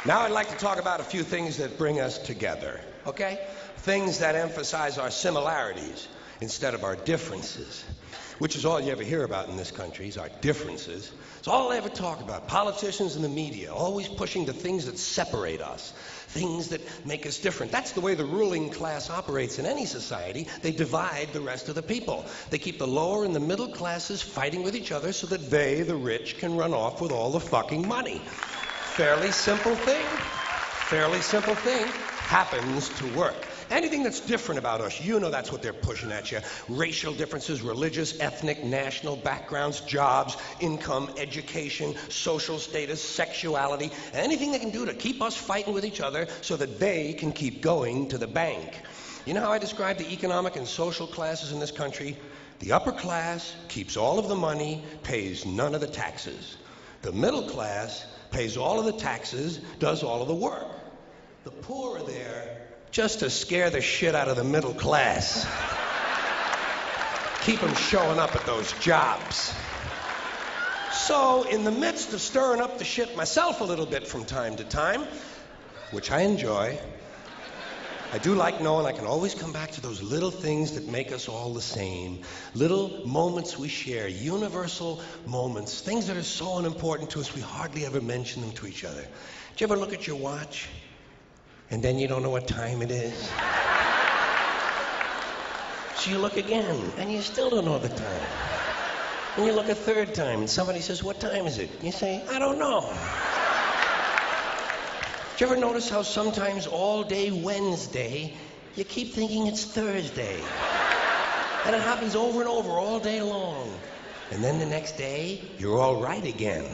Now I'd like to talk about a few things that bring us together, okay? Things that emphasize our similarities instead of our differences, which is all you ever hear about in this country, is our differences. It's all they ever talk about. Politicians and the media, always pushing the things that separate us, things that make us different. That's the way the ruling class operates in any society. They divide the rest of the people. They keep the lower and the middle classes fighting with each other so that they, the rich, can run off with all the fucking money. Fairly simple thing, happens to work. Anything that's different about us, you know that's what they're pushing at you. Racial differences, religious, ethnic, national backgrounds, jobs, income, education, social status, sexuality, anything they can do to keep us fighting with each other so that they can keep going to the bank. You know how I describe the economic and social classes in this country? The upper class keeps all of the money, pays none of the taxes. The middle class pays all of the taxes, does all of the work. The poor are there just to scare the shit out of the middle class. Keep them showing up at those jobs. So, in the midst of stirring up the shit myself a little bit from time to time, which I enjoy, I do like knowing I can always come back to those little things that make us all the same. Little moments we share, universal moments, things that are so unimportant to us we hardly ever mention them to each other. Do you ever look at your watch and then you don't know what time it is? So you look again and you still don't know the time. And you look a third time and somebody says, "What time is it?" You say, "I don't know." Do you ever notice how sometimes all day Wednesday, you keep thinking it's Thursday? And it happens over and over all day long. And then the next day, you're all right again.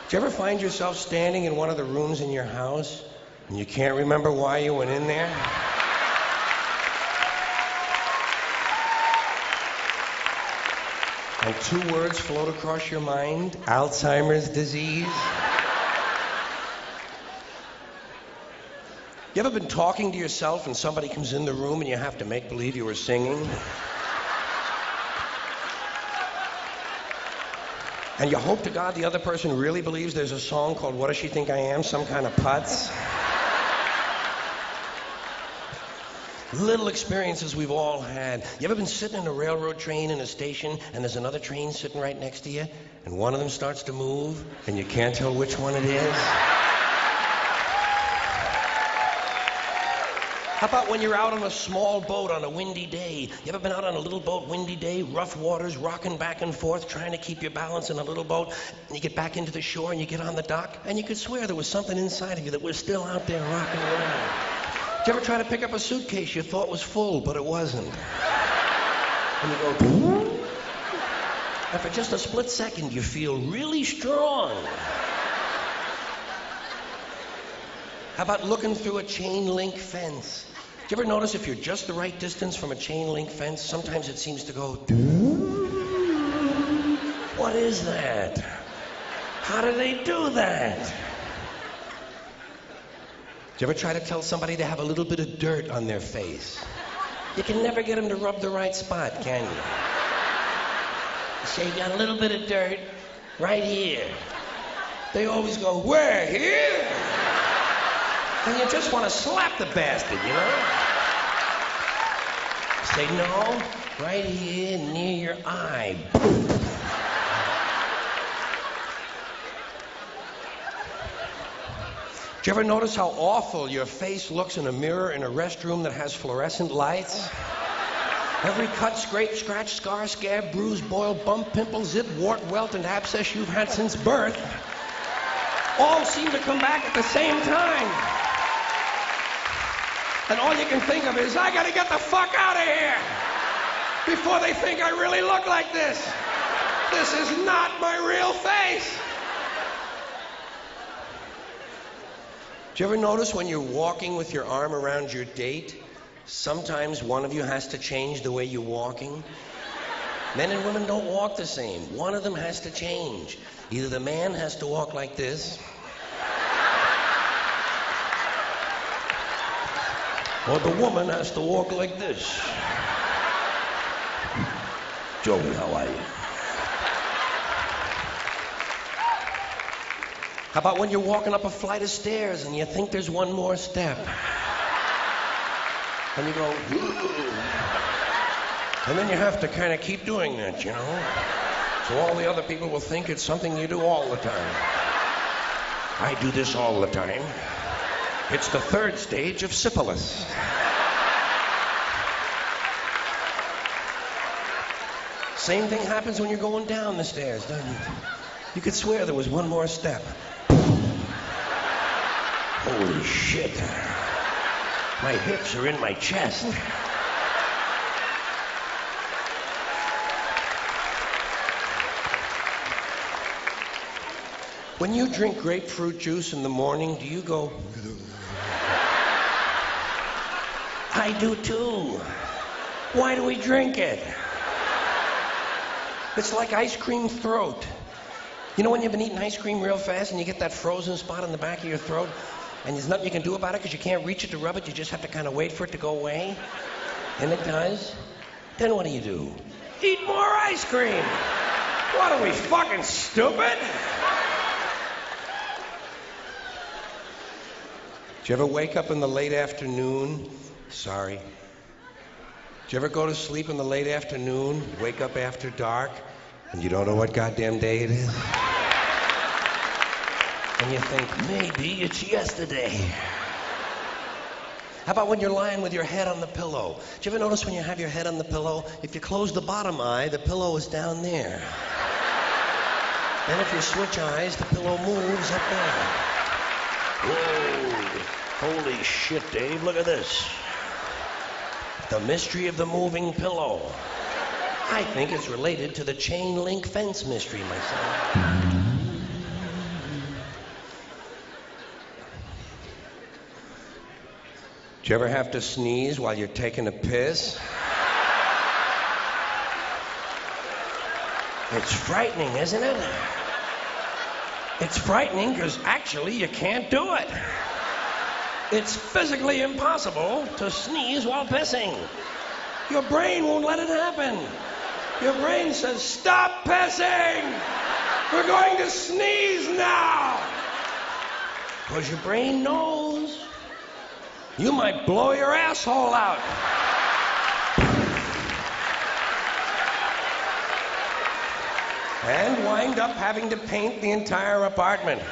Do you ever find yourself standing in one of the rooms in your house and you can't remember why you went in there? And two words float across your mind: Alzheimer's disease. You ever been talking to yourself and somebody comes in the room and you have to make believe you were singing? And you hope to God the other person really believes there's a song called "What Does She Think I Am?" Some kind of putz. Little experiences we've all had. You ever been sitting in a railroad train in a station and there's another train sitting right next to you and one of them starts to move and you can't tell which one it is? How about when you're out on a small boat on a windy day? You ever been out on a little boat, windy day, rough waters, rocking back and forth, trying to keep your balance in a little boat, and you get back into the shore and you get on the dock and you could swear there was something inside of you that was still out there rocking around? Did you ever try to pick up a suitcase you thought was full, but it wasn't? And you go, "Boom." And for just a split second, you feel really strong. How about looking through a chain link fence? Do you ever notice if you're just the right distance from a chain link fence, sometimes it seems to go, "Doo." What is that? How do they do that? Do you ever try to tell somebody to have a little bit of dirt on their face? You can never get them to rub the right spot, can you? You say, "You got a little bit of dirt right here." They always go, "Where? Here?" And you just want to slap the bastard, you know? You say, "No, right here near your eye." Do you ever notice how awful your face looks in a mirror in a restroom that has fluorescent lights? Every cut, scrape, scratch, scar, scab, bruise, boil, bump, pimple, zit, wart, welt, and abscess you've had since birth all seem to come back at the same time. And all you can think of is, "I gotta get the fuck out of here before they think I really look like this. This is not my real face." Do you ever notice when you're walking with your arm around your date, sometimes one of you has to change the way you're walking? Men and women don't walk the same. One of them has to change. Either the man has to walk like this, or the woman has to walk like this. Joey, how are you? How about when you're walking up a flight of stairs and you think there's one more step? And you go, ooh. And then you have to kind of keep doing that, you know? So all the other people will think it's something you do all the time. I do this all the time. It's the third stage of syphilis. Same thing happens when you're going down the stairs, doesn't it? You could swear there was one more step. Holy shit. My hips are in my chest. When you drink grapefruit juice in the morning, do you go... I do too. Why do we drink it? It's like ice cream throat. You know when you've been eating ice cream real fast and you get that frozen spot on the back of your throat and there's nothing you can do about it because you can't reach it to rub it, you just have to kind of wait for it to go away? And it does. Then what do? Eat more ice cream. What are we, fucking stupid? Did you ever wake up in the late afternoon? Sorry. Did you ever go to sleep in the late afternoon, wake up after dark, and you don't know what goddamn day it is? And you think, maybe it's yesterday. How about when you're lying with your head on the pillow? Did you ever notice when you have your head on the pillow, if you close the bottom eye, the pillow is down there. Then if you switch eyes, the pillow moves up there. Whoa, holy shit, Dave, look at this. The mystery of the moving pillow. I think it's related to the chain link fence mystery myself. Do you ever have to sneeze while you're taking a piss? It's frightening, isn't it? It's frightening because actually you can't do it. It's physically impossible to sneeze while pissing. Your brain won't let it happen. Your brain says, stop pissing! We're going to sneeze now! Because your brain knows you might blow your asshole out. And wind up having to paint the entire apartment.